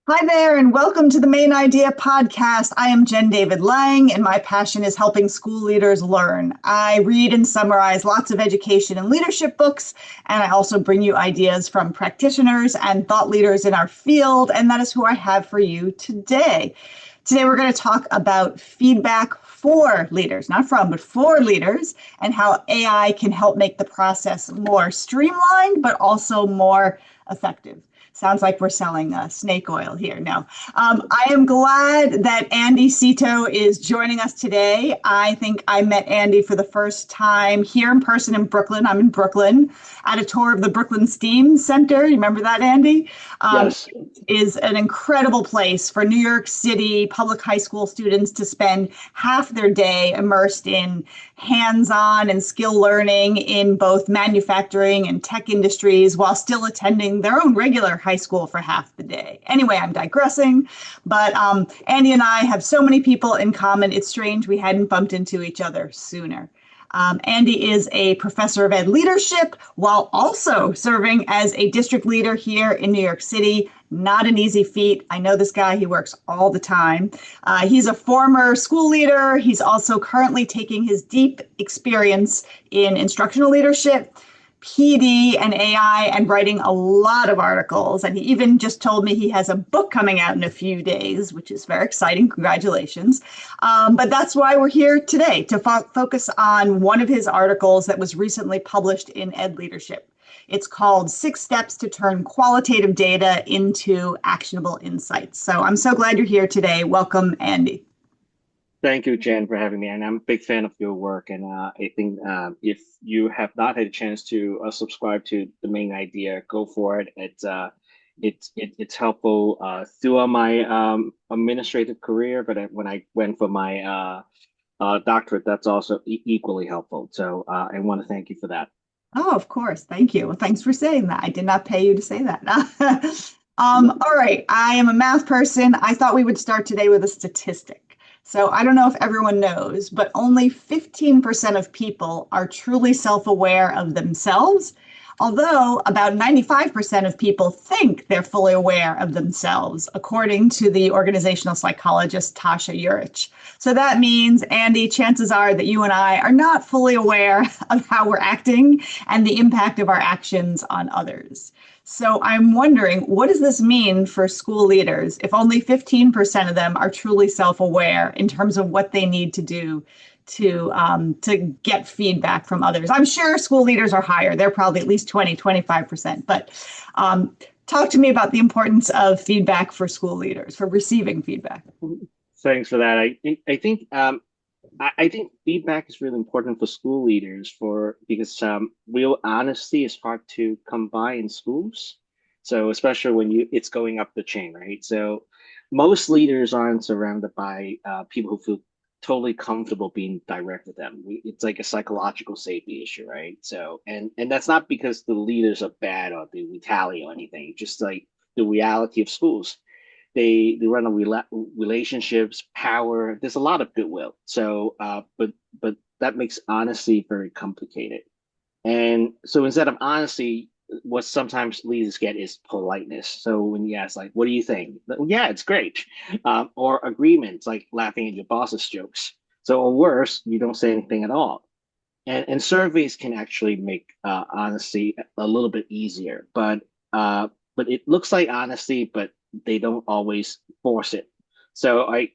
Hi there, and welcome to the Main Idea podcast. I am Jenn David Lang, and my passion is helping school leaders learn. I read and summarize lots of education and leadership books, and I also bring you ideas from practitioners and thought leaders in our field, and that is who I have for you today. Today, we're going to talk about feedback for leaders, not from, but for leaders, and how AI can help make the process more streamlined, but also more effective. Sounds like we're selling snake oil here. No, I am glad that Andy Szeto is joining us today. I think I met Andy for the first time here in person in Brooklyn. I'm in Brooklyn at a tour of the Brooklyn STEAM Center. You remember that, Andy? Yes. Is an incredible place for New York City public high school students to spend half their day immersed in hands-on and skill learning in both manufacturing and tech industries while still attending their own regular high school for half the day. Anyway, I'm digressing, but Andy and I have so many people in common. It's strange we hadn't bumped into each other sooner. Andy is a professor of ed leadership while also serving as a district leader here in New York City. Not an easy feat. I know this guy, he works all the time. He's a former school leader. He's also currently taking his deep experience in instructional leadership, PD, and AI, and writing a lot of articles. And he even just told me he has a book coming out in a few days, which is very exciting. Congratulations. But that's why we're here today, to focus on one of his articles that was recently published in Ed Leadership. It's called 6 Steps to Turn Qualitative Data into Actionable Insights. So I'm so glad you're here today. Welcome, Andy. Thank you, Jen, for having me. And I'm a big fan of your work. And I think if you have not had a chance to subscribe to the main idea, go for it. It's helpful throughout my administrative career, but when I went for my doctorate, that's also equally helpful. So I want to thank you for that. Oh, of course. Thank you. Well, thanks for saying that. I did not pay you to say that. All right. I am a math person. I thought we would start today with a statistic. So I don't know if everyone knows, but only 15% of people are truly self-aware of themselves, although about 95% of people think they're fully aware of themselves, according to the organizational psychologist Tasha Eurich. So that means, Andy, chances are that you and I are not fully aware of how we're acting and the impact of our actions on others. So I'm wondering, what does this mean for school leaders if only 15% of them are truly self-aware in terms of what they need to do to get feedback from others? I'm sure school leaders are higher. They're probably at least 20, 25%. But talk to me about the importance of feedback for school leaders, for receiving feedback. Thanks for that. I think feedback is really important for school leaders for because real honesty is hard to come by in schools. So especially when it's going up the chain, right? So most leaders aren't surrounded by people who feel totally comfortable being direct with them. It's like a psychological safety issue, right? So and that's not because the leaders are bad or they retaliate or anything. Just like the reality of schools, they run on relationships, power. There's a lot of goodwill. So, but that makes honesty very complicated. And so instead of honesty, what sometimes leaders get is politeness. So when you ask, like, what do you think? Well, yeah, it's great. Or agreements, like laughing at your boss's jokes. So, or worse, you don't say anything at all. And surveys can actually make honesty a little bit easier, but it looks like honesty, but they don't always force it. So like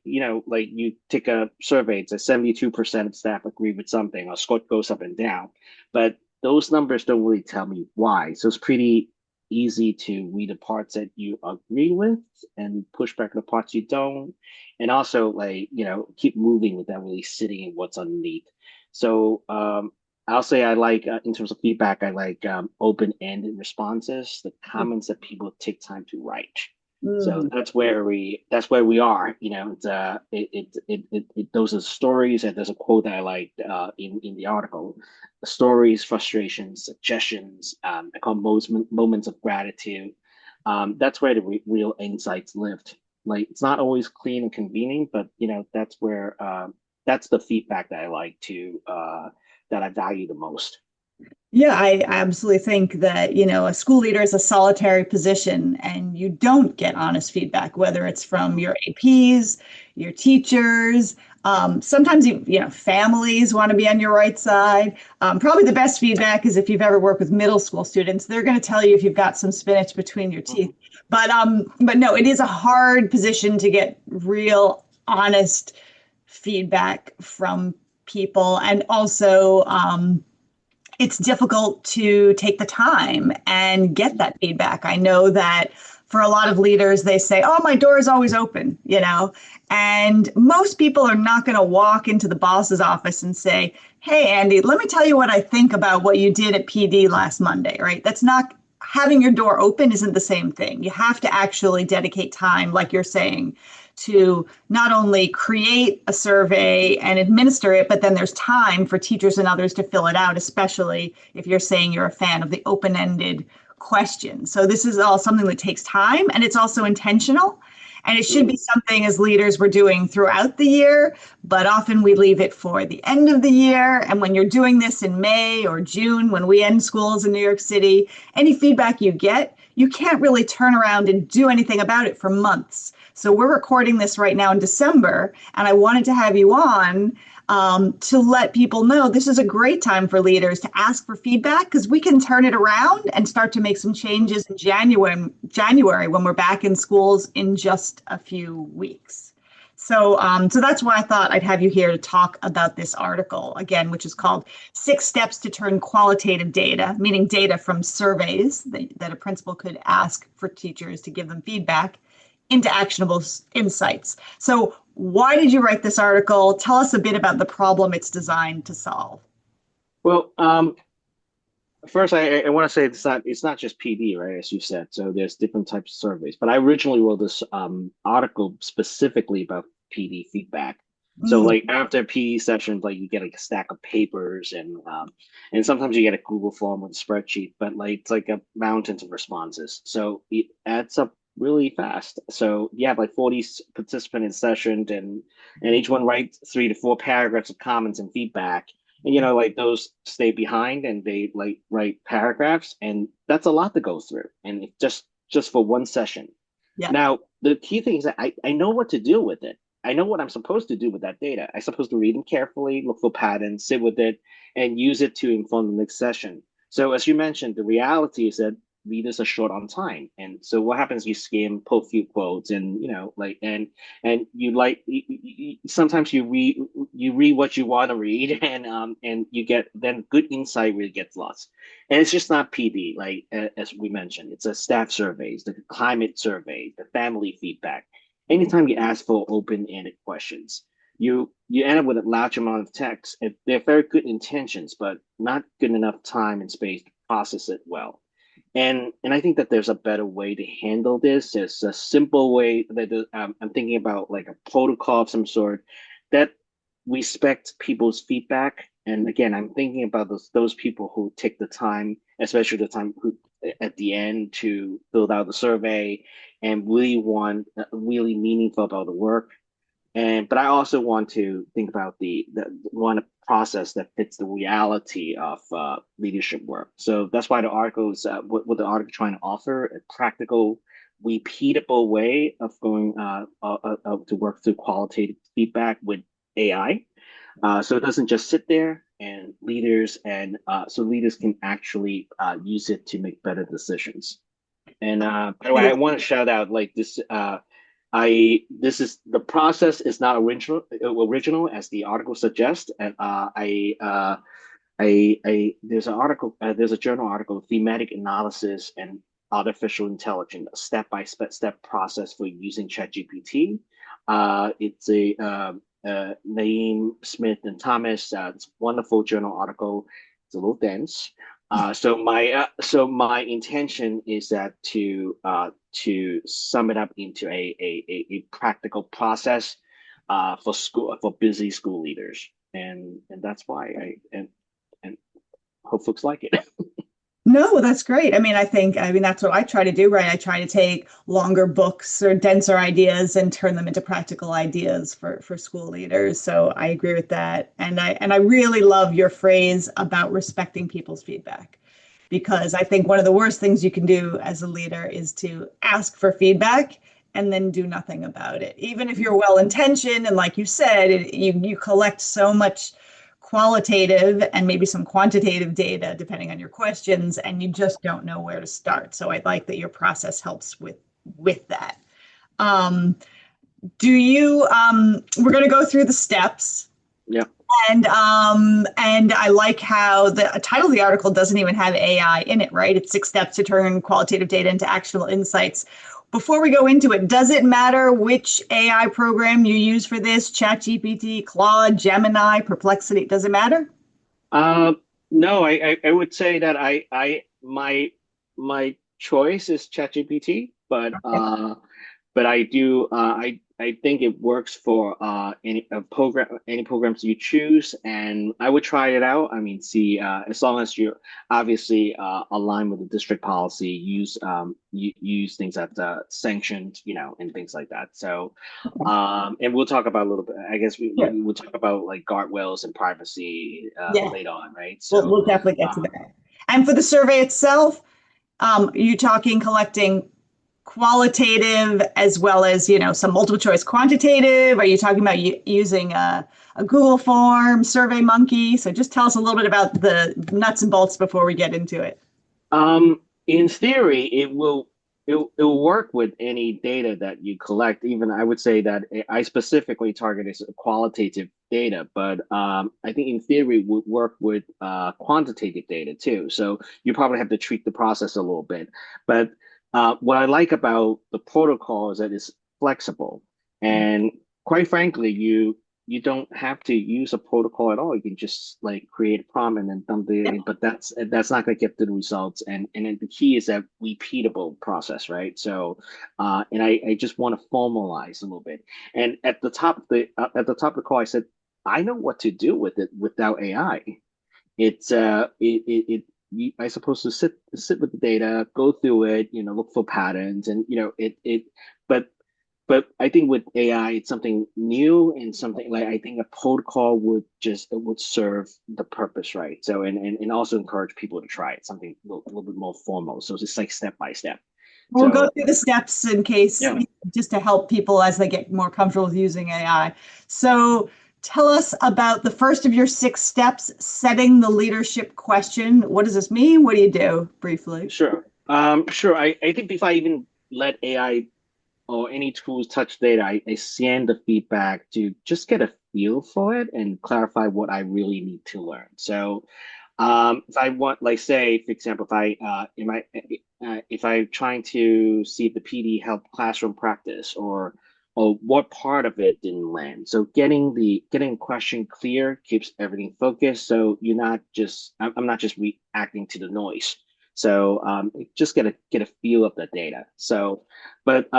you take a survey, it's a 72% of staff agree with something, or score goes up and down, but those numbers don't really tell me why. So it's pretty easy to read the parts that you agree with and push back the parts you don't, and also like keep moving without really sitting in what's underneath. So I'll say I like in terms of feedback, I like open-ended responses, the comments that people take time to write. So Mm. that's where we are. It's those are stories, and there's a quote that I liked in the article: stories, frustrations, suggestions. I call moments of gratitude. That's where the real insights lived. Like it's not always clean and convenient, but that's where that's the feedback that I like to that I value the most. Yeah, I absolutely think that, a school leader is a solitary position and you don't get honest feedback, whether it's from your APs, your teachers. Sometimes families want to be on your right side. Probably the best feedback is if you've ever worked with middle school students, they're going to tell you if you've got some spinach between your teeth. Mhm. But no, it is a hard position to get real honest feedback from people. And also, it's difficult to take the time and get that feedback. I know that for a lot of leaders, they say, "Oh, my door is always open," and most people are not going to walk into the boss's office and say, "Hey, Andy, let me tell you what I think about what you did at PD last Monday," right? That's not Having your door open isn't the same thing. You have to actually dedicate time, like you're saying, to not only create a survey and administer it, but then there's time for teachers and others to fill it out, especially if you're saying you're a fan of the open-ended question. So this is all something that takes time, and it's also intentional. And it should be Mm. something as leaders we're doing throughout the year, but often we leave it for the end of the year. And when you're doing this in May or June, when we end schools in New York City, any feedback you get, you can't really turn around and do anything about it for months. So we're recording this right now in December, and I wanted to have you on to let people know this is a great time for leaders to ask for feedback because we can turn it around and start to make some changes in January when we're back in schools in just a few weeks. So that's why I thought I'd have you here to talk about this article again, which is called Six Steps to Turn Qualitative Data, meaning data from surveys that a principal could ask for teachers to give them feedback into actionable insights. So, why did you write this article? Tell us a bit about the problem it's designed to solve. Well, first, I want to say it's not just PD, right? As you said, so there's different types of surveys. But I originally wrote this article specifically about PD feedback. So Mm, like after PD sessions, like you get like a stack of papers and sometimes you get a Google form with a spreadsheet, but like it's like a mountains of responses. So it adds up really fast. So you have like 40 participants in session and each one writes 3 to 4 paragraphs of comments and feedback, and like those stay behind and they like write paragraphs, and that's a lot to go through, and it just for one session. yeah. Now the key thing is that I know what to do with it. I know what I'm supposed to do with that data. I'm supposed to read them carefully, look for patterns, sit with it, and use it to inform the next session. So as you mentioned, the reality is that readers are short on time, and so what happens? You skim, pull a few quotes, and like and you like sometimes you read what you want to read, and you get then good insight really gets lost. And it's just not PD, like as we mentioned, it's a staff surveys, the climate survey, the family feedback. Anytime you ask for open-ended questions, you end up with a large amount of text, and they're very good intentions but not good enough time and space to process it well. And I think that there's a better way to handle this. There's a simple way that I'm thinking about, like a protocol of some sort that respect people's feedback. And again, I'm thinking about those people who take the time, especially the time who at the end to fill out the survey and really want really meaningful about the work. But I also want to think about the want a process that fits the reality of leadership work. So that's why the article is what the article trying to offer a practical, repeatable way of going to work through qualitative feedback with AI. So it doesn't just sit there, and so leaders can actually use it to make better decisions. And by the way, I want to shout out like this. I this is the process is not original as the article suggests, and there's an article, there's a journal article, thematic analysis and artificial intelligence, a step-by-step process for using ChatGPT. It's Naeem Smith and Thomas. It's a wonderful journal article. It's a little dense. So my intention is that to sum it up into a practical process for busy school leaders, and that's why I and hope folks like it. No, that's great. I mean, that's what I try to do, right? I try to take longer books or denser ideas and turn them into practical ideas for school leaders. So I agree with that. And I really love your phrase about respecting people's feedback, because I think one of the worst things you can do as a leader is to ask for feedback and then do nothing about it. Even if you're well intentioned and like you said, you collect so much qualitative and maybe some quantitative data depending on your questions, and you just don't know where to start. So I like that your process helps with that. Um, do you we're going to go through the steps, Yeah. and I like how the title of the article doesn't even have AI in it, right? It's 6 steps to turn qualitative data into actionable insights. Before we go into it, does it matter which AI program you use for this? ChatGPT, Claude, Gemini, Perplexity? Does it matter? Uh, no, I would say that my choice is ChatGPT, but I think it works for any programs you choose, and I would try it out. I mean, see, as long as you're obviously aligned with the district policy, use things that sanctioned, and things like that. So, and we'll talk about a little bit. I guess Sure. we will talk about like guardrails and privacy Yeah, later on, right? we'll So, definitely get to um, that. And for the survey itself, are you talking collecting qualitative as well as, some multiple choice quantitative? Are you talking about using a Google form, Survey Monkey? So just tell us a little bit about the nuts and bolts before we get into it. in theory, it will work with any data that you collect. Even I would say that I specifically target is qualitative data, but I think in theory it would work with quantitative data too. So you probably have to tweak the process a little bit. But what I like about the protocol is that it's flexible, and quite frankly, you don't have to use a protocol at all. You can just like create a prompt and then dump it in, but that's not going to get the results. And then the key is that repeatable process, right? So, and I just want to formalize a little bit. And at the top of the call, I said I know what to do with it without AI. I supposed to sit with the data, go through it, look for patterns, and but but I think with AI, it's something new and something like I think a protocol would serve the purpose, right? So and also encourage people to try it, something a little bit more formal. So it's just like step by step. We'll go So through the steps in case, yeah. just to help people as they get more comfortable with using AI. So tell us about the first of your 6 steps, setting the leadership question. What does this mean? What do you do briefly? Sure. Sure. I think before I even let AI or any tools touch data, I scan the feedback to just get a feel for it and clarify what I really need to learn. So, if I want, like, say, for example, if I'm trying to see if the PD helped classroom practice or what part of it didn't land. So getting question clear keeps everything focused. So I'm not just reacting to the noise. So just get a feel of the data. So, but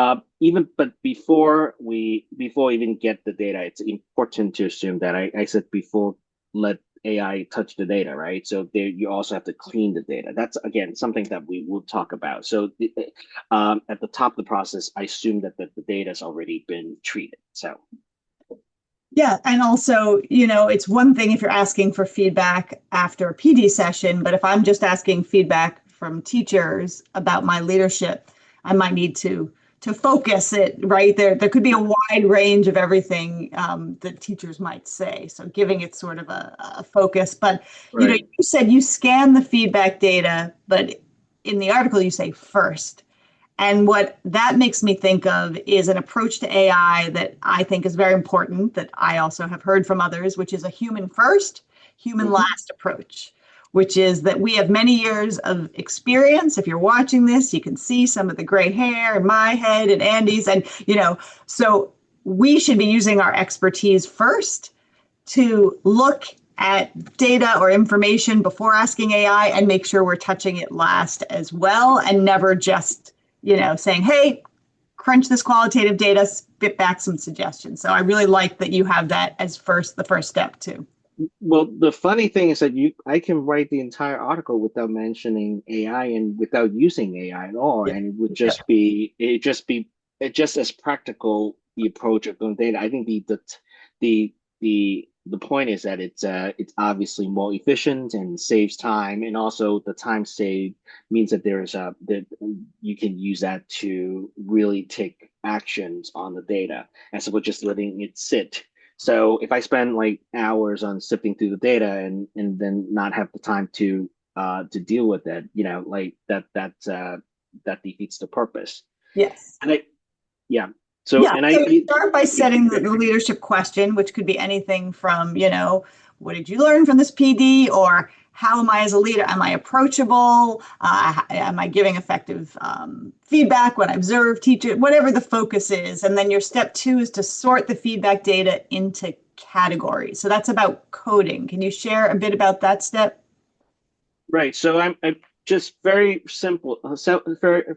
before we even get the data, it's important to assume that I said before, let AI touch the data, right? So there you also have to clean the data. That's again something that we will talk about. So at the top of the process, I assume that the data has already been treated. So Yeah, and also, it's one thing if you're asking for feedback after a PD session, but if I'm just asking feedback from teachers about my leadership, I might need to focus it, right? There could be a wide range of everything that teachers might say. So giving it sort of a focus. But right. you said you scan the feedback data, but in the article you say first. And what that makes me think of is an approach to AI that I think is very important, that I also have heard from others, which is a human first, human Mhm. last approach, which is that we have many years of experience. If you're watching this, you can see some of the gray hair in my head and Andy's. And, so we should be using our expertise first to look at data or information before asking AI and make sure we're touching it last as well, and never just saying, hey, crunch this qualitative data, spit back some suggestions. So I really like that you have that as the first step too. Well, the funny thing is that I can write the entire article without mentioning AI and without using AI at all, Yeah. and it would Yeah. it just as practical the approach of going data. I think the the point is that it's obviously more efficient and saves time, and also the time saved means that that you can use that to really take actions on the data as opposed to just letting it sit. So if I spend like hours on sifting through the data and then not have the time to deal with it, like that defeats the purpose. Yes. And I yeah. So Yeah, and so I you start by setting the leadership question, which could be anything from, what did you learn from this PD? Or how am I as a leader? Am I approachable? Am I giving effective feedback when I observe, teach it, whatever the focus is. And then your step two is to sort the feedback data into categories. So that's about coding. Can you share a bit about that step? Right. So I'm just very simple,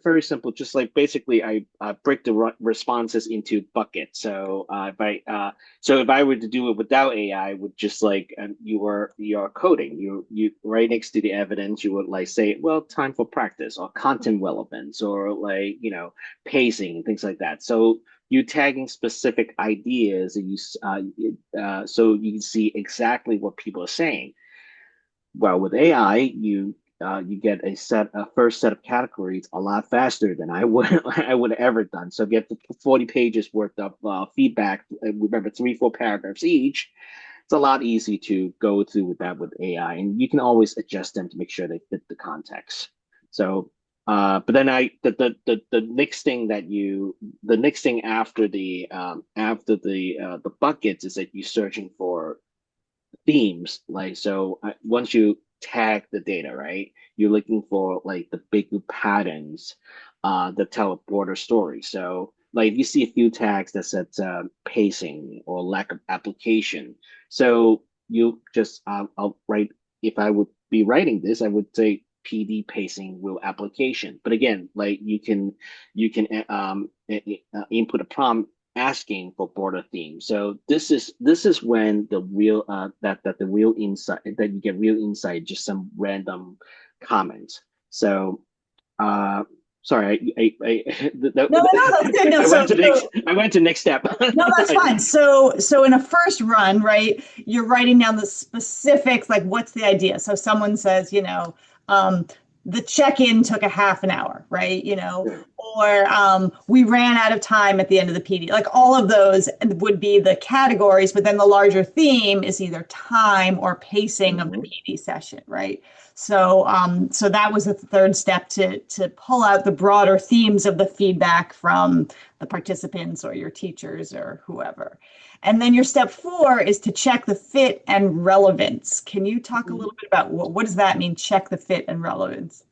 very simple. Just like basically, I break the responses into buckets. So if I were to do it without AI, would just like you are coding. You right next to the evidence, you would like say, well, time for practice or content relevance or like pacing and things like that. So you tagging specific ideas and so you can see exactly what people are saying. Well, with AI, you get a first set of categories a lot faster than I would I would have ever done. So get the 40 pages worth of feedback. Remember, 3, 4 paragraphs each. It's a lot easy to go through with that with AI, and you can always adjust them to make sure they fit the context. So, but then the next thing the next thing after the buckets is that you're searching for themes. Like, so once you tag the data, right, you're looking for like the big patterns that tell a broader story. So, like, if you see a few tags that said pacing or lack of application, so you just, I'll write, if I would be writing this, I would say PD pacing will application. But again, like you can input a prompt asking for broader themes. So this is when the real that the real insight that you get real insight, just some random comments. So uh sorry, No, no, no, that's good. No, I so, went to next so I went to next step. no, that's fine. So in a first run, right, you're writing down the specifics, like what's the idea? So someone says, um, the check-in took a half an hour, right? Or we ran out of time at the end of the PD. Like all of those would be the categories, but then the larger theme is either time or pacing of the Mhm. PD session, right? So that was the third step to pull out the broader themes of the feedback from the participants or your teachers or whoever. And then your step four is to check the fit and relevance. Can you talk a little bit about what does that mean? Check the fit and relevance.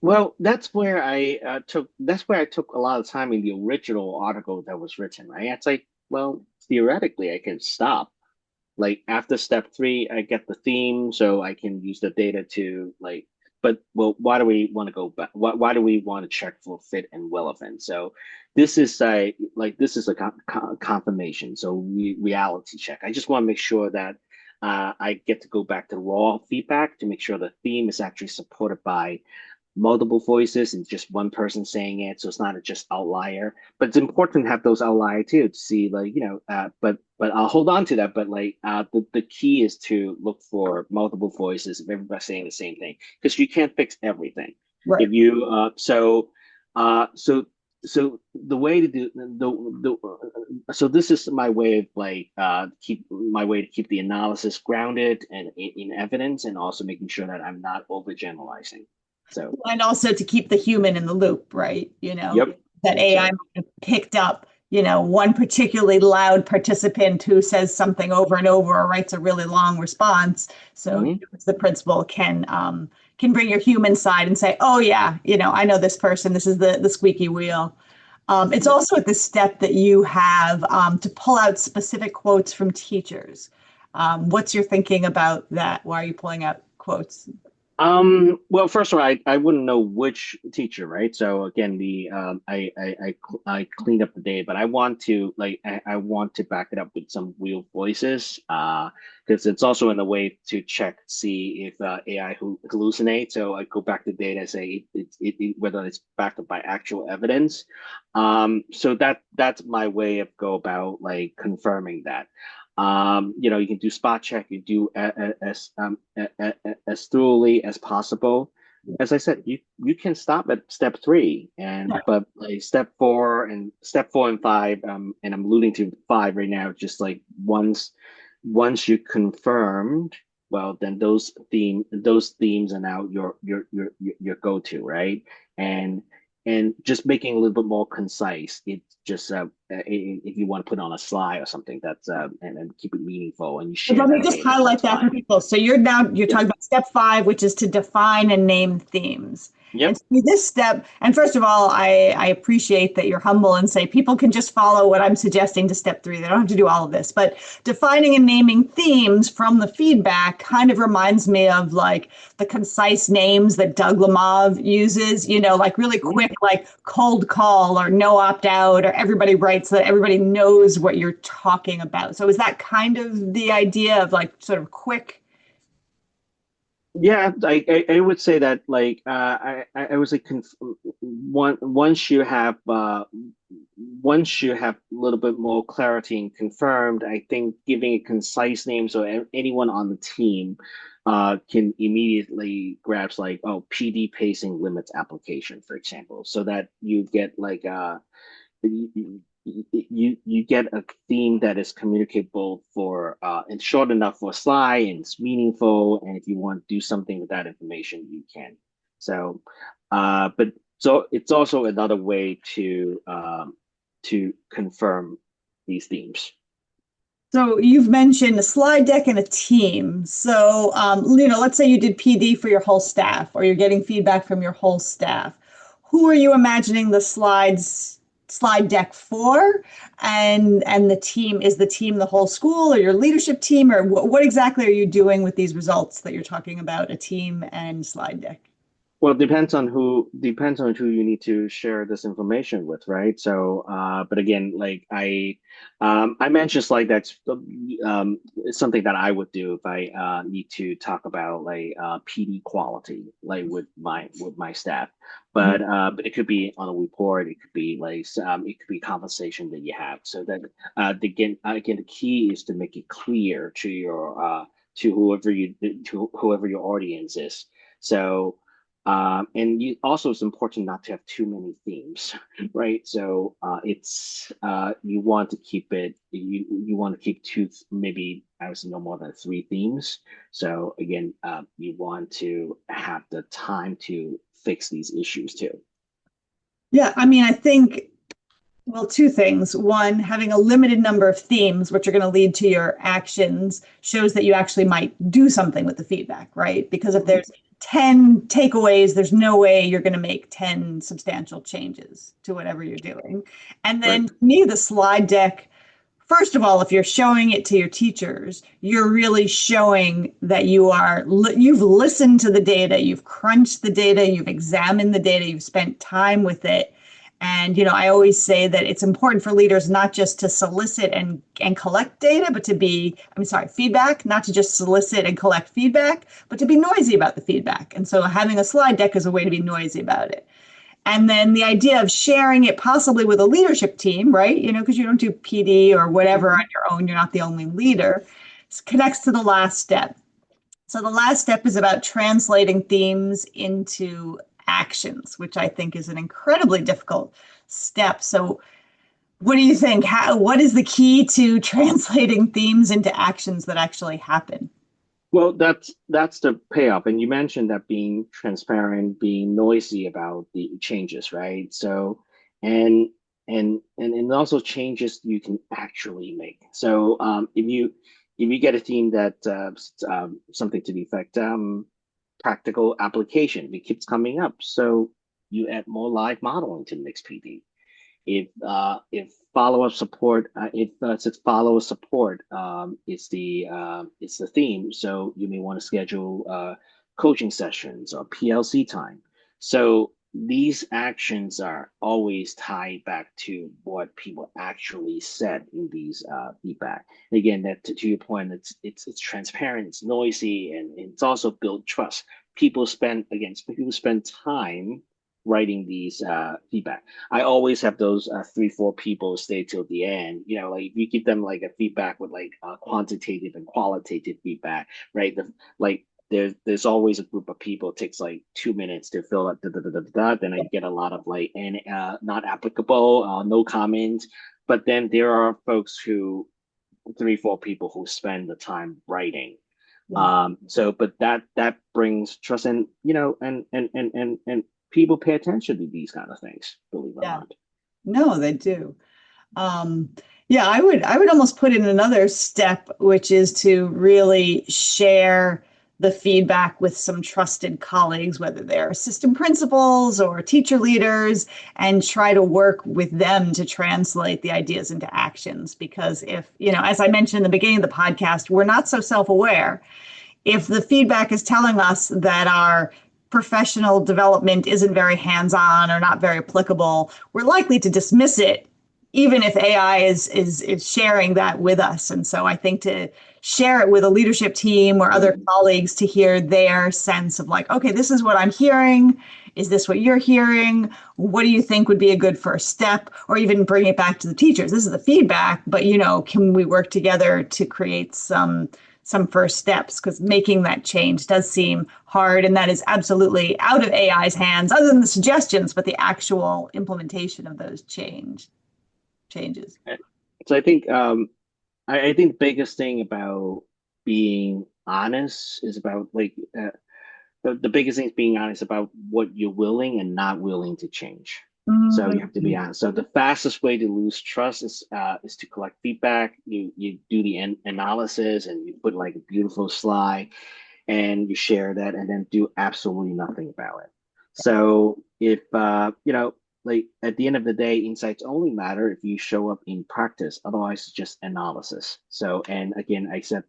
Well, that's where I took a lot of time in the original article that was written, right? It's like, well, theoretically I can stop. Like after step three, I get the theme, so I can use the data to like. But well, why do we want to go back? Why do we want to check for fit and relevant? So this is a confirmation. So reality check. I just want to make sure that I get to go back to raw feedback to make sure the theme is actually supported by multiple voices and just one person saying it, so it's not a just outlier. But it's important to have those outlier too to see like but I'll hold on to that. But like the key is to look for multiple voices of everybody saying the same thing because you can't fix everything. Right. If you so the way to do so this is my way of like keep my way to keep the analysis grounded and in evidence and also making sure that I'm not overgeneralizing. So, And also to keep the human in the loop, right? yep. That AI might So, have picked up, one particularly loud participant who says something over and over or writes a really long response. So mhm. the principal can bring your human side and say, oh yeah, I know this person. This is the squeaky wheel. It's Yep. also at the step that you have to pull out specific quotes from teachers. What's your thinking about that? Why are you pulling out quotes? Well, first of all, I wouldn't know which teacher, right? So again, I cleaned up the data, but I want to I want to back it up with some real voices, because it's also in a way to check see if AI hallucinates. So I go back to data and say whether it's backed up by actual evidence. So that's my way of go about like confirming that. You can do spot check, you do as thoroughly as possible. As I said, you can stop at step three, but like step four and five, and I'm alluding to five right now, just like once you confirmed, well, then those themes are now your go-to, right? And and just making a little bit more concise. It just if you want to put on a slide or something, that's and keep it meaningful, and you But share let me that just data, highlight that's that for fine. people. So you're Yep. talking about step five, which is to define and name themes. And Yep. so this step, and first of all, I appreciate that you're humble and say people can just follow what I'm suggesting to step three. They don't have to do all of this. But defining and naming themes from the feedback kind of reminds me of like the concise names that Doug Lemov uses, like really quick, like cold call or no opt out, or everybody writes so that everybody knows what you're talking about. So is that kind of the idea of like sort of quick? Yeah, I would say that like I was like once you have a little bit more clarity and confirmed, I think giving a concise name so anyone on the team can immediately grasp like, oh, PD pacing limits application, for example, so that you get like you get a theme that is communicable for and short enough for a slide and it's meaningful, and if you want to do something with that information you can. So but so it's also another way to confirm these themes. So you've mentioned a slide deck and a team. So, let's say you did PD for your whole staff, or you're getting feedback from your whole staff. Who are you imagining the slide deck for? And the team, is the team the whole school or your leadership team, or what exactly are you doing with these results that you're talking about, a team and slide deck? Well, it depends on who you need to share this information with, right? So, but again, like I mentioned like that's it's something that I would do if I need to talk about like PD quality, like with my staff. But it could be on a report, it could be like it could be conversation that you have. So that again, the key is to make it clear to your to whoever your audience is. So. And also, it's important not to have too many themes, right? So it's you want to keep it. You want to keep two, maybe I would say no more than three themes. So again, you want to have the time to fix these issues too. Yeah, I mean, I think, well, two things. One, having a limited number of themes, which are going to lead to your actions, shows that you actually might do something with the feedback, right? Because if Mhm. there's 10 takeaways, there's no way you're going to make 10 substantial changes to whatever you're doing. And Right. then to me, the slide deck, first of all, if you're showing it to your teachers, you're really showing that you've listened to the data, you've crunched the data, you've examined the data, you've spent time with it. And I always say that it's important for leaders not just to solicit and collect data, but to be, I'm sorry, feedback, not to just solicit and collect feedback, but to be noisy about the feedback. And so having a slide deck is a way to be noisy about it. And then the idea of sharing it possibly with a leadership team, right? Because you don't do PD or whatever on your own, you're not the only leader, connects to the last step. So the last step is about translating themes into actions, which I think is an incredibly difficult step. So what do you think? What is the key to translating themes into actions that actually happen? Well, that's the payoff. And you mentioned that being transparent, being noisy about the changes, right? So, and and also changes you can actually make. So, if you get a theme that something to the effect practical application, it keeps coming up. So you add more live modeling to the next PD. If follow-up support if since follow support is the theme, so you may want to schedule coaching sessions or PLC time. So these actions are always tied back to what people actually said in these feedback. And again, that to your point, it's transparent, it's noisy, and it's also build trust. People spend time writing these feedback. I always have those three, four people stay till the end. Like if you give them like a feedback with like quantitative and qualitative feedback, right? Like there's always a group of people. It takes like 2 minutes to fill up. Then I get a lot of like and not applicable, no comment. But then there are folks who three, four people who spend the time writing. Yeah. But that brings trust, and and people pay attention to these kind of things, believe it or Yeah. not. No, they do. Um, yeah, I would almost put in another step, which is to really share the feedback with some trusted colleagues, whether they're assistant principals or teacher leaders, and try to work with them to translate the ideas into actions. Because if, as I mentioned in the beginning of the podcast, we're not so self-aware. If the feedback is telling us that our professional development isn't very hands-on or not very applicable, we're likely to dismiss it, even if AI is sharing that with us. And so I think to share it with a leadership team or other colleagues to hear their sense of like, okay, this is what I'm hearing. Is this what you're hearing? What do you think would be a good first step? Or even bring it back to the teachers. This is the feedback, but can we work together to create some first steps, because making that change does seem hard, and that is absolutely out of AI's hands, other than the suggestions, but the actual implementation of those changes. So I think the biggest thing about being honest is about like the biggest thing is being honest about what you're willing and not willing to change. So you have to be Mhm. honest. So the fastest way to lose trust is to collect feedback. You do the analysis and you put like a beautiful slide and you share that and then do absolutely nothing about it. So if like at the end of the day, insights only matter if you show up in practice. Otherwise, it's just analysis. So and again, I said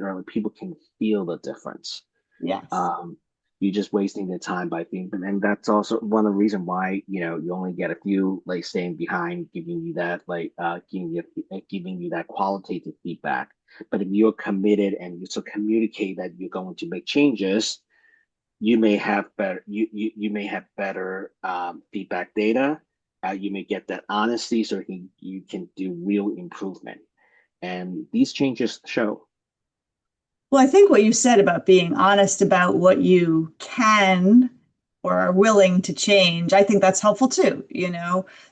earlier, people can feel the difference. Yes. Um, you're just wasting the time by being, and that's also one of the reasons why you only get a few like staying behind, giving you that giving you that qualitative feedback. But if you're committed and you so communicate that you're going to make changes, you may have better feedback data. You may get that honesty, so you can do real improvement, and these changes show. Well, I think what you said about being honest about what you can or are willing to change, I think that's helpful too.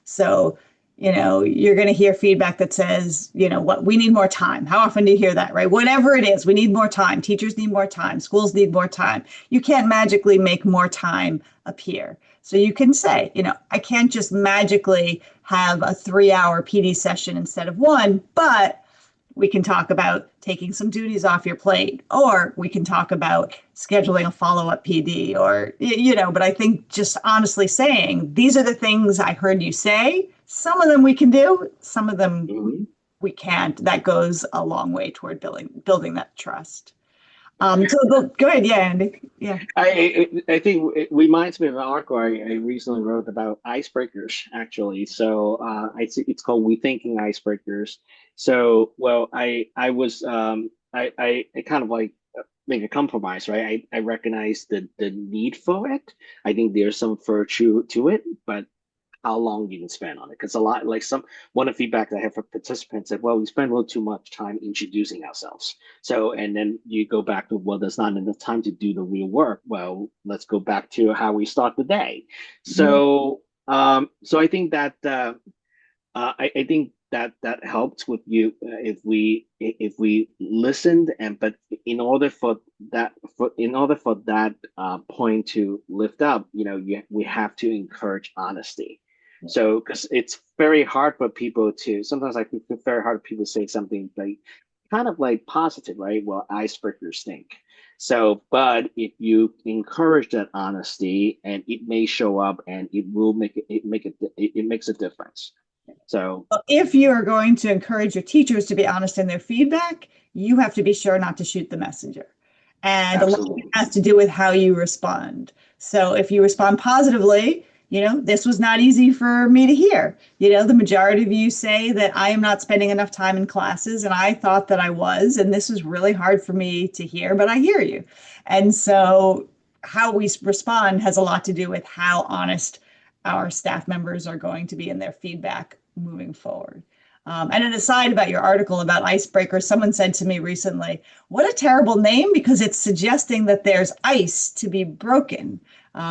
So, you're going to hear feedback that says, what we need more time. How often do you hear that, right? Whatever it is, we need more time. Teachers need more time. Schools need more time. You can't magically make more time appear. So you can say, I can't just magically have a 3-hour PD session instead of one, but we can talk about taking some duties off your plate, or we can talk about scheduling a follow-up PD, or, but I think just honestly saying, these are the things I heard you say. Some of them we can do, some of them Mhm. we can't. That goes a long way toward building that trust. So go ahead. Yeah, Andy. Yeah. I think it reminds me of an article I recently wrote about icebreakers, actually. So it's called Rethinking Icebreakers. So well, I kind of like make a compromise, right? I recognize the need for it. I think there's some virtue to it, but how long you can spend on it. Because a lot, like one of the feedback that I have from participants said, well, we spend a little too much time introducing ourselves. So, and then you go back to, well, there's not enough time to do the real work. Well, let's go back to how we start the day. Mhm. So I think that, I think that that helped with you if we listened but in order for that point to lift up, we have to encourage honesty. So because it's very hard for people to sometimes I think it's very hard for people to say something like kind of like positive, right? Well, icebreakers stink. So, but if you encourage that honesty, and it may show up, and it will it makes a difference. So If you are going to encourage your teachers to be honest in their feedback, you have to be sure not to shoot the messenger. And a lot of it Absolutely. has to do with how you respond. So if you respond positively, this was not easy for me to hear. The majority of you say that I am not spending enough time in classes, and I thought that I was, and this was really hard for me to hear, but I hear you. And so how we respond has a lot to do with how honest our staff members are going to be in their feedback moving forward. And an aside about your article about icebreakers, someone said to me recently, what a terrible name, because it's suggesting that there's ice to be broken.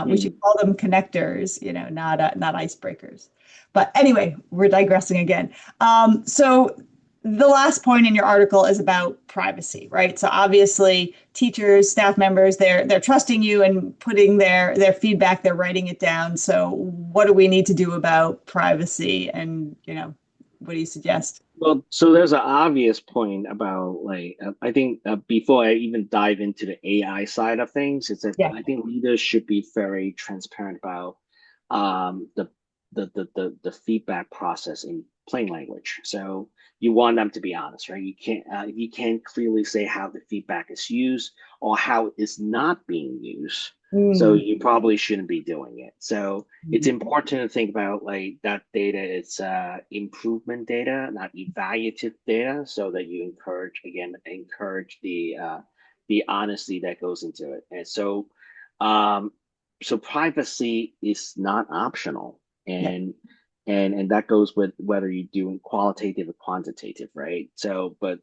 We should Mm. call them connectors, not icebreakers. But anyway, we're digressing again. So the last point in your article is about privacy, right? So obviously, teachers, staff members, they're trusting you and putting their feedback, they're writing it down. So what do we need to do about privacy? And what do you suggest? Well, so there's an obvious point about I think before I even dive into the AI side of things, is that Yeah. I think leaders should be very transparent about the the feedback process in plain language. So you want them to be honest, right? You can't if you can't clearly say how the feedback is used or how it's not being used, so Mm. you probably shouldn't be doing it. So it's important to think about like that data is improvement data, not evaluative data, so that you encourage the honesty that goes into it. And um, so privacy is not optional, Yeah. and that goes with whether you're doing qualitative or quantitative, right? So, but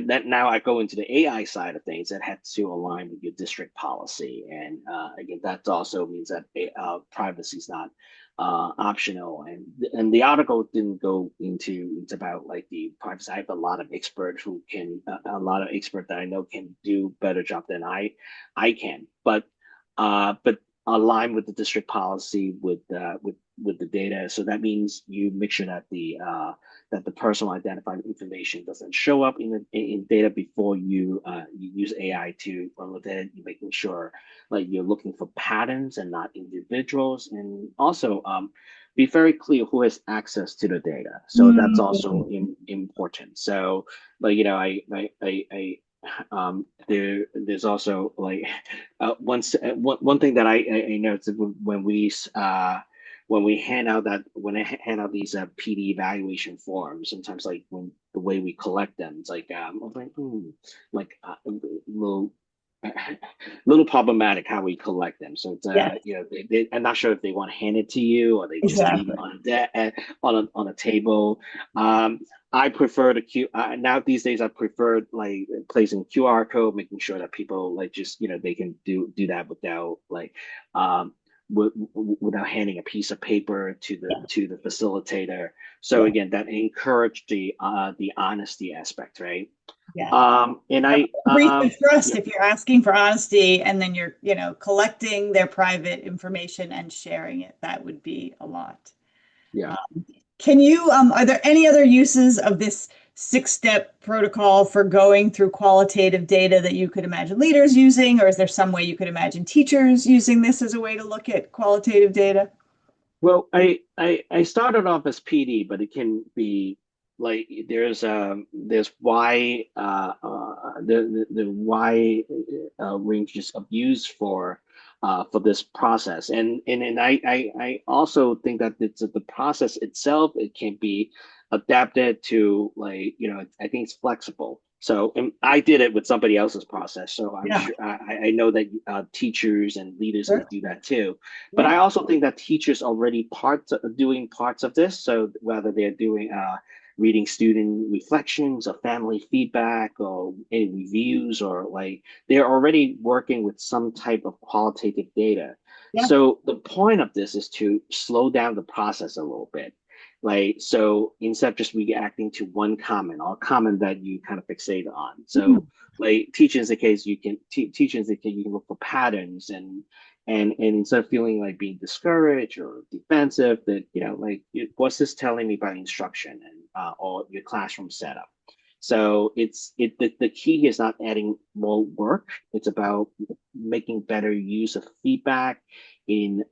that now I go into the AI side of things that has to align with your district policy, and again, that also means that privacy is not optional. And the article didn't go into it's about like the privacy. I have a lot of experts who can a lot of experts that I know can do better job than I can, but align with the district policy with the data. So that means you make sure that the personal identified information doesn't show up in data before you use AI to run with it. You're making sure like you're looking for patterns and not individuals, and also be very clear who has access to the data. So that's also Mm. important. So like there's also like one thing that I noticed when we hand out hand out these PD evaluation forms, sometimes like when the way we collect them, it's like I was like a little problematic how we collect them. So it's Yeah, I'm not sure if they want to hand it to you or they just leave it exactly. on on a table. I prefer the Q now these days. I prefer like placing QR code, making sure that people like just they can do that without like um without handing a piece of paper Yeah, to the facilitator. So yeah, again, that encourage the honesty aspect, right? yeah. And I Breach of trust yeah, if you're asking for honesty and then you're, collecting their private information and sharing it. That would be a lot. yeah. Are there any other uses of this six-step protocol for going through qualitative data that you could imagine leaders using, or is there some way you could imagine teachers using this as a way to look at qualitative data? Well, I started off as PD, but it can be like there's wide the wide ranges of use for this process, and I also think that it's the process itself. It can be adapted to like I think it's flexible. So and I did it with somebody else's process, so I'm Yeah, sure I know that teachers and leaders can sure. do that too. But Yeah. I also think that teachers already doing parts of this. So whether they're doing reading student reflections or family feedback or any reviews or like they're already working with some type of qualitative data. Yeah. So the point of this is to slow down the process a little bit. Like so instead of just reacting to one comment or comment that you kind of fixate on. So Mhm. like teaching is the case you can teaching is the case you can look for patterns and instead of feeling like being discouraged or defensive that like what's this telling me about instruction and or your classroom setup. So the key is not adding more work. It's about making better use of feedback in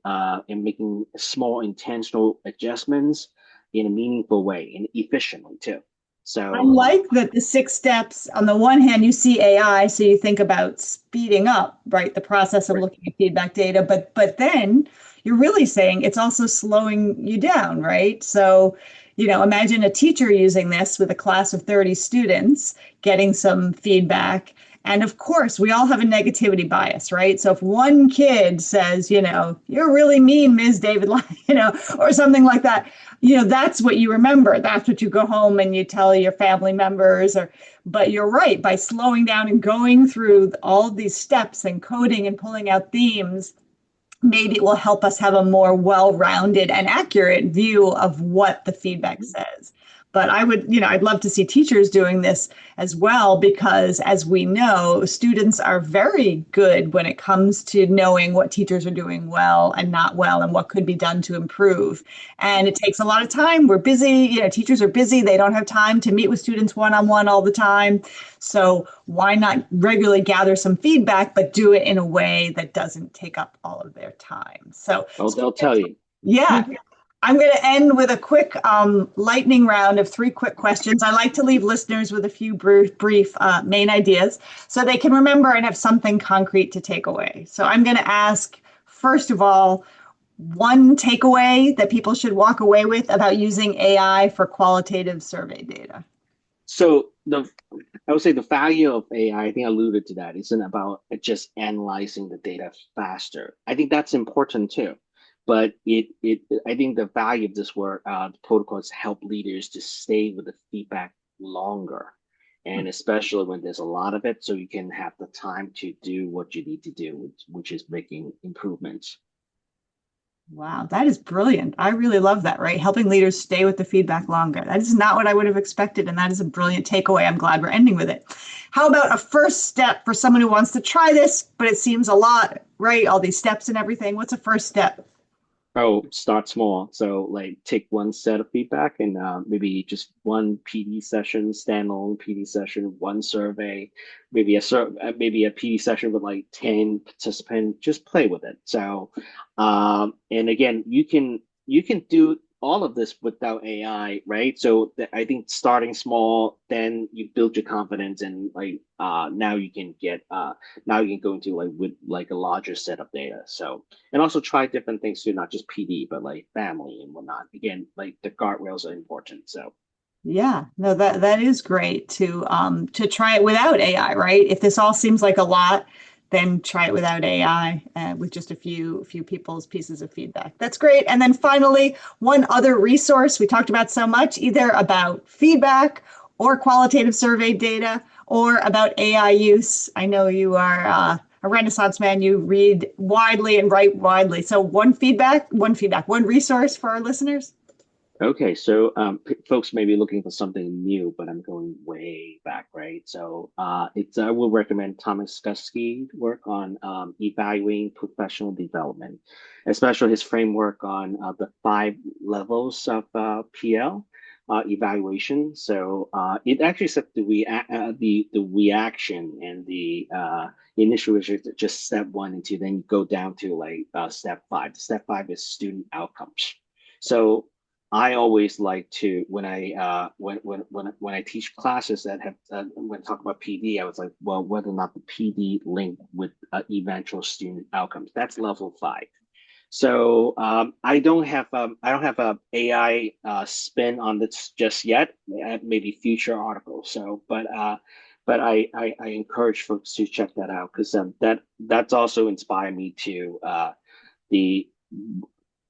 making small intentional adjustments in a meaningful way and efficiently too. I So like that the 6 steps, on the one hand, you see AI, so you think about speeding up, right, the process of right. looking at feedback data, but then you're really saying it's also slowing you down, right? So, imagine a teacher using this with a class of 30 students, getting some feedback. And of course, we all have a negativity bias, right? So if one kid says, you're really mean, Ms. David Lang, or something like that, that's what you remember. That's what you go home and you tell your family members. But you're right, by slowing down and going through all of these steps and coding and pulling out themes, maybe it will help us have a more well-rounded and accurate view of what the feedback says. But I'd love to see teachers doing this as well, because as we know, students are very good when it comes to knowing what teachers are doing well and not well and what could be done to improve. And it takes a lot of time. We're busy, teachers are busy. They don't have time to meet with students one-on-one all the time. So why not regularly gather some feedback, but do it in a way that doesn't take up all of their time? So, Oh, they'll tell you. yeah, I'm going to end with a quick lightning round of 3 quick questions. I like to leave listeners with a few brief main ideas so they can remember and have something concrete to take away. So I'm going to ask, first of all, one takeaway that people should walk away with about using AI for qualitative survey data. So I would say the value of AI, I think I alluded to that, isn't about just analyzing the data faster. I think that's important too. But I think the value of this work, the protocols help leaders to stay with the feedback longer. And especially when there's a lot of it, so you can have the time to do what you need to do, which is making improvements. Wow, that is brilliant. I really love that, right? Helping leaders stay with the feedback longer. That is not what I would have expected, and that is a brilliant takeaway. I'm glad we're ending with it. How about a first step for someone who wants to try this, but it seems a lot, right? All these steps and everything. What's a first step? Oh, start small. So like take one set of feedback and maybe just one PD session, standalone PD session, one survey, maybe a PD session with like 10 participants. Just play with it. So, and again, you can do all of this without AI, right? So I think starting small, then you build your confidence, and like now you can go into like with like a larger set of data. So and also try different things too, not just PD, but like family and whatnot. Again, like the guardrails are important. So Yeah, no, that is great to try it without AI, right? If this all seems like a lot, then try it without AI with just a few people's pieces of feedback. That's great. And then finally, one other resource we talked about so much, either about feedback or qualitative survey data or about AI use. I know you are a Renaissance man. You read widely and write widely. So one resource for our listeners. okay, so folks may be looking for something new, but I'm going way back, right? So it's I will recommend Thomas Guskey's work on evaluating professional development, especially his framework on the 5 levels of PL evaluation. So it actually set the reaction and the initial results at just step 1 and 2, then you go down to like step 5. Step 5 is student outcomes. So I always like to when I when I teach classes that have when I talk about PD, I was like, well, whether or not the PD link with eventual student outcomes. That's level 5. So I don't have a AI spin on this just yet. Maybe future articles. So, but I encourage folks to check that out because that's also inspired me to the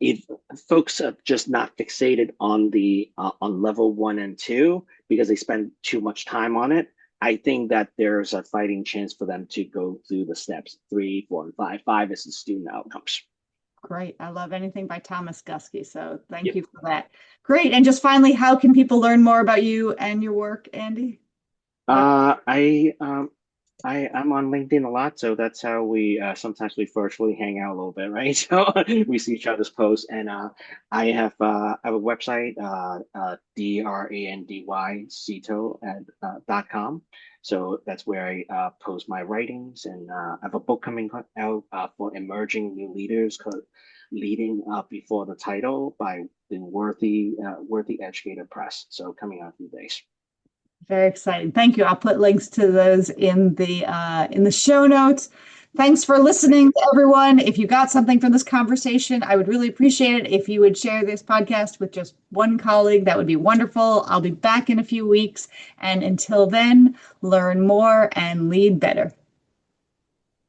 if folks are just not fixated on the on level 1 and 2 because they spend too much time on it, I think that there's a fighting chance for them to go through the steps 3, 4, and 5. 5 is the student outcomes. Great. I love anything by Thomas Guskey. So thank Yep. you for that. Great. And just finally, how can people learn more about you and your work, Andy? What? Uh, I um, I'm on LinkedIn a lot, so that's how we sometimes we virtually hang out a little bit, right? So we see each other's posts, and I have a website, Randy Szeto at .com. So that's where I post my writings, and I have a book coming out for emerging new leaders called "Leading Up Before the Title" by the Worthy Educator Press. So coming out in a few days. Very exciting. Thank you. I'll put links to those in the show notes. Thanks for listening, everyone. If you got something from this conversation, I would really appreciate it if you would share this podcast with just one colleague. That would be wonderful. I'll be back in a few weeks. And until then, learn more and lead better.